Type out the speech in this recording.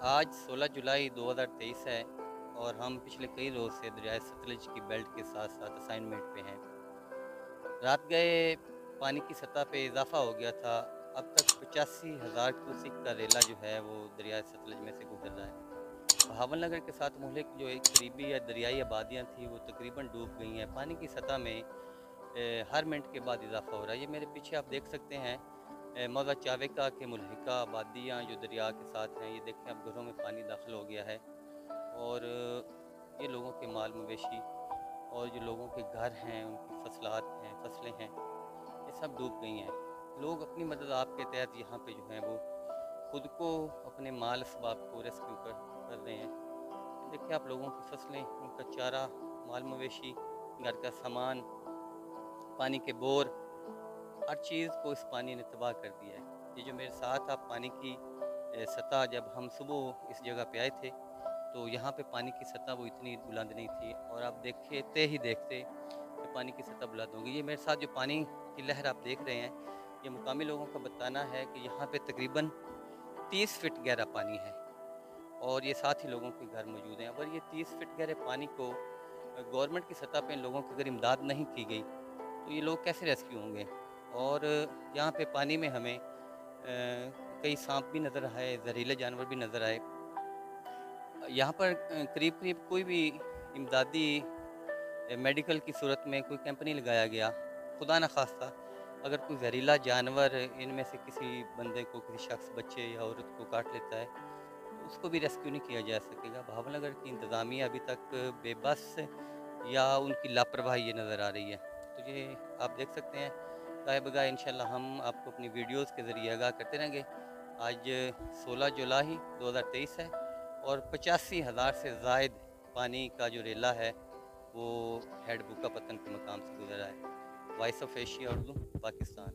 आज 16 जुलाई 2023 है और हम पिछले कई रोज़ से दरियाए सतलज की बेल्ट के साथ साथ असाइनमेंट पे हैं। रात गए पानी की सतह पे इजाफा हो गया था। अब तक 85,000 क्यूसिक का रेला जो है वो दरियाए सतलज में से गुजर रहा है। बहावल नगर के साथ मोहल्ले की जो एक करीबी या दरियाई आबादियाँ थी वो तकरीबन डूब गई हैं। पानी की सतह में हर मिनट के बाद इजाफा हो रहा है। ये मेरे पीछे आप देख सकते हैं मौजा चावेका के मुल्हिका आबादियाँ जो दरिया के साथ हैं। ये देखें अब घरों में पानी दाखिल हो गया है और ये लोगों के माल मवेशी और जो लोगों के घर हैं, उनकी फसलें हैं, ये सब डूब गई हैं। लोग अपनी मदद आप के तहत यहाँ पे जो हैं वो खुद को, अपने माल असबाब को रेस्क्यू कर रहे हैं। देखिए आप लोगों की फसलें, उनका चारा, माल मवेशी, घर का सामान, पानी के बोर, हर चीज़ को इस पानी ने तबाह कर दिया है। ये जो मेरे साथ आप पानी की सतह, जब हम सुबह इस जगह पे आए थे तो यहाँ पे पानी की सतह वो इतनी बुलंद नहीं थी और आप देखते ही देखते कि पानी की सतह बुलंद होगी। ये मेरे साथ जो पानी की लहर आप देख रहे हैं, ये मुकामी लोगों का बताना है कि यहाँ पे तकरीबन 30 फीट गहरा पानी है और ये साथ ही लोगों के घर मौजूद हैं। अगर ये 30 फीट गहरे पानी को गवर्नमेंट की सतह पे इन लोगों की अगर इमदाद नहीं की गई तो ये लोग कैसे रेस्क्यू होंगे। और यहाँ पे पानी में हमें कई सांप भी नज़र आए, जहरीले जानवर भी नज़र आए। यहाँ पर करीब-करीब कोई भी इमदादी मेडिकल की सूरत में कोई कैंप नहीं लगाया गया। खुदा न ख़ास्ता अगर कोई ज़हरीला जानवर इनमें से किसी बंदे को, किसी शख्स, बच्चे या औरत को काट लेता है, तो उसको भी रेस्क्यू नहीं किया जा सकेगा। भावनगर की इंतज़ामिया अभी तक बेबस या उनकी लापरवाही ये नज़र आ रही है। तो ये आप देख सकते हैं, गाहे बगाहे इंशाल्लाह हम आपको अपनी वीडियोज़ के ज़रिए आगाह करते रहेंगे। आज 16 जुलाई 2023 है और 85,000 से ज़ायद पानी का जो रेला है वो हेड बुका पत्तन के मकाम से गुजरा है। Voice of Asia Urdu, Pakistan.